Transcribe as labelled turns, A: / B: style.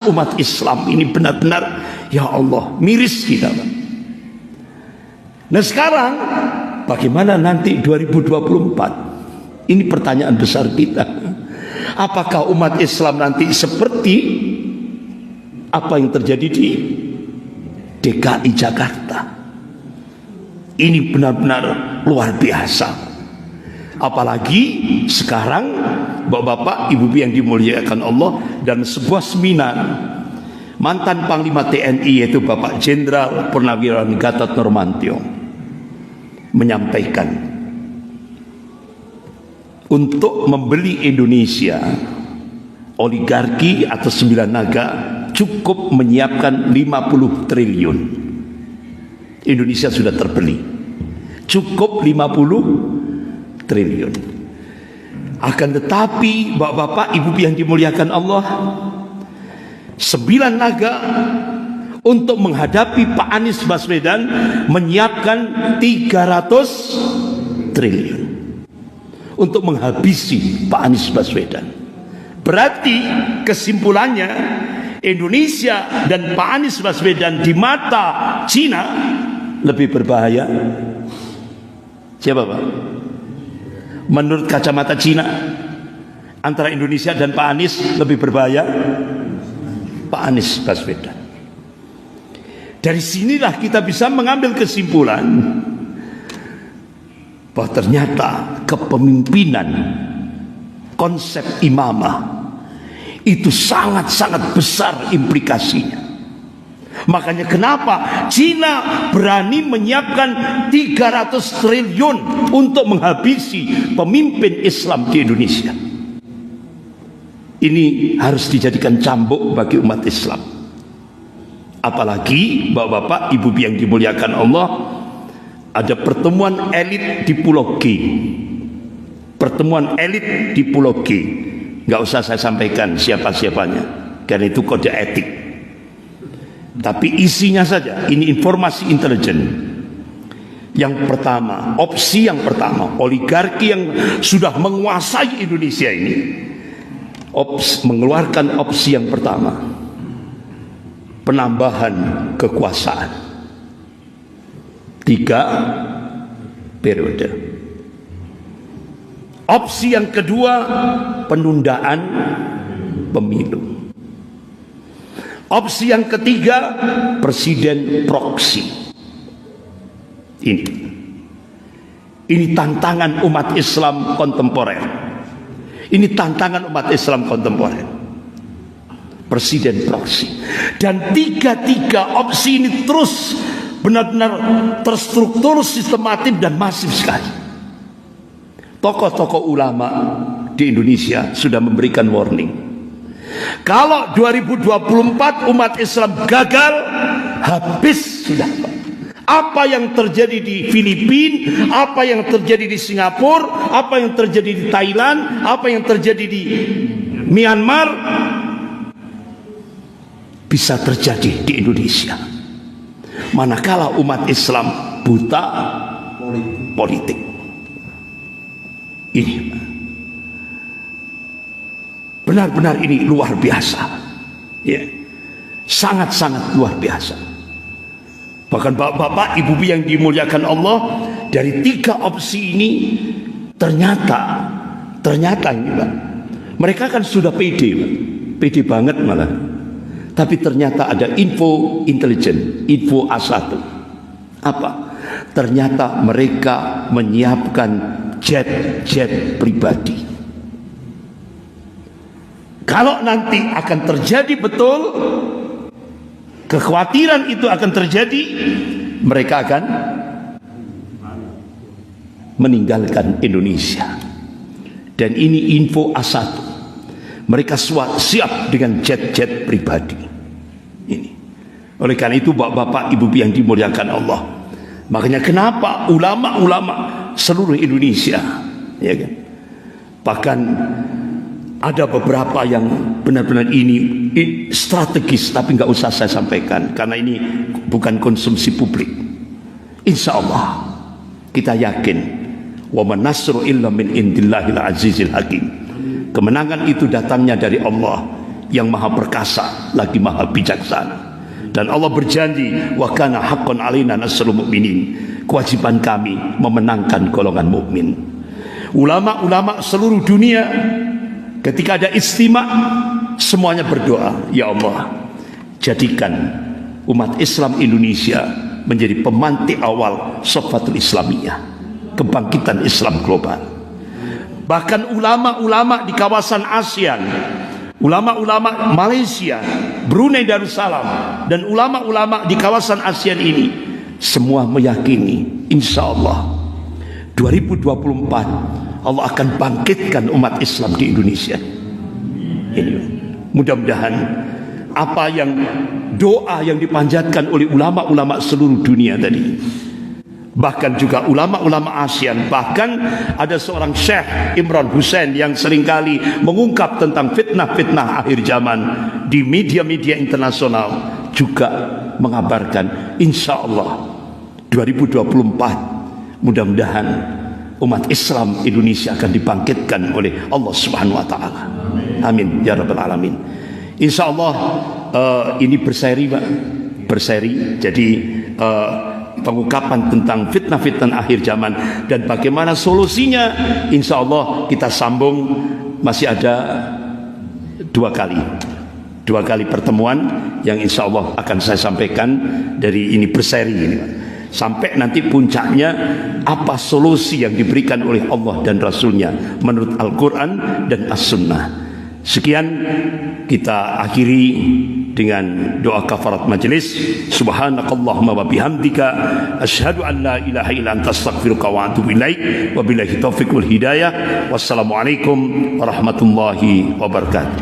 A: umat Islam ini benar-benar, ya Allah, miris kita. Nah sekarang bagaimana nanti 2024? Ini pertanyaan besar kita. Apakah umat Islam nanti seperti apa yang terjadi di DKI Jakarta? Ini benar-benar luar biasa. Apalagi sekarang Bapak-bapak, Ibu-ibu yang dimuliakan Allah, dan sebuah seminar mantan Panglima TNI yaitu Bapak Jenderal Purnawirawan Gatot Nurmantio menyampaikan untuk membeli Indonesia, oligarki atau 9 naga cukup menyiapkan 50 triliun. Indonesia sudah terbeli, cukup 50 triliun. Akan tetapi Bapak-bapak, Ibu yang dimuliakan Allah, 9 naga untuk menghadapi Pak Anies Baswedan menyiapkan 300 triliun untuk menghabisi Pak Anies Baswedan. Berarti kesimpulannya, Indonesia dan Pak Anies Baswedan di mata Cina lebih berbahaya. Siapa Pak? Menurut kacamata Cina, antara Indonesia dan Pak Anies lebih berbahaya Pak Anies Baswedan. Dari sinilah kita bisa mengambil kesimpulan bahwa ternyata kepemimpinan, konsep imamah itu sangat-sangat besar implikasinya. Makanya kenapa Cina berani menyiapkan 300 triliun untuk menghabisi pemimpin Islam di Indonesia. Ini harus dijadikan cambuk bagi umat Islam. Apalagi Bapak-bapak, Ibu yang dimuliakan Allah, ada pertemuan elit di Pulau G. Pertemuan elit di Pulau G. Nggak usah saya sampaikan siapa-siapanya, karena itu kode etik. Tapi isinya saja, ini informasi intelijen. Yang pertama, opsi yang pertama, oligarki yang sudah menguasai Indonesia ini mengeluarkan opsi yang pertama, penambahan kekuasaan 3 periode. Opsi yang kedua, penundaan pemilu. Opsi yang ketiga, presiden proksi. Ini tantangan umat Islam kontemporer. Ini tantangan umat Islam kontemporer. Presiden proksi. Dan tiga opsi ini terus benar-benar terstruktur, sistematis dan masif sekali. Tokoh-tokoh ulama di Indonesia sudah memberikan warning. Kalau 2024 umat Islam gagal, habis sudah. Apa yang terjadi di Filipina, apa yang terjadi di Singapura, apa yang terjadi di Thailand, apa yang terjadi di Myanmar, bisa terjadi di Indonesia. Manakala umat Islam buta politik. Ini benar-benar ini luar biasa, ya, sangat-sangat luar biasa. Bahkan Bapak-bapak, Ibu yang dimuliakan Allah, dari 3 opsi ini ternyata ini Pak, mereka kan sudah pede banget malah. Tapi ternyata ada info intelijen, info A1. Apa? Ternyata mereka menyiapkan jet pribadi. Kalau nanti akan terjadi betul, kekhawatiran itu akan terjadi, mereka akan meninggalkan Indonesia. Dan ini info A1. Mereka siap dengan jet pribadi. Ini. Oleh karena itu Bapak-bapak, Ibu yang dimuliakan Allah, makanya kenapa ulama-ulama seluruh Indonesia, ya kan? Bahkan ada beberapa yang benar-benar ini strategis, tapi nggak usah saya sampaikan karena ini bukan konsumsi publik. Insya Allah kita yakin, wa man nasru illa min indillahil azizil hakim. Kemenangan itu datangnya dari Allah yang maha perkasa lagi maha bijaksana. Dan Allah berjanji, wa kana haqqan alaina nasrul mu'minin, kewajiban kami memenangkan golongan mukmin. Ulama-ulama seluruh dunia ketika ada istimewa semuanya berdoa, ya Allah, jadikan umat Islam Indonesia menjadi pemantik awal Safatul Islamiyah, kebangkitan Islam global. Bahkan ulama-ulama di kawasan ASEAN, ulama-ulama Malaysia, Brunei Darussalam, dan ulama-ulama di kawasan ASEAN ini semua meyakini insya Allah 2024 Allah akan bangkitkan umat Islam di Indonesia. Ini mudah-mudahan apa yang doa yang dipanjatkan oleh ulama-ulama seluruh dunia tadi, bahkan juga ulama-ulama ASEAN, bahkan ada seorang Syekh Imran Hussein yang seringkali mengungkap tentang fitnah-fitnah akhir zaman di media-media internasional, juga mengabarkan insya Allah 2024 mudah-mudahan umat Islam Indonesia akan dibangkitkan oleh Allah Subhanahu wa taala. Amin ya rabbal alamin. Insya Allah ini berseri Pak, berseri. Jadi pengungkapan tentang fitnah-fitnah akhir zaman dan bagaimana solusinya, insya Allah kita sambung. Masih ada dua kali pertemuan yang insya Allah akan saya sampaikan dari ini berseri ini, sampai nanti puncaknya apa solusi yang diberikan oleh Allah dan Rasulnya menurut Al-Quran dan As-Sunnah. Sekian kita akhiri dengan doa kafarat majelis. Subhanakallahumma wa bihamdika asyhadu an la ilaha illa anta astaghfiruka wa atubu ilaik. Wabillahi taufiq wal hidayah. Wassalamualaikum warahmatullahi wabarakatuh.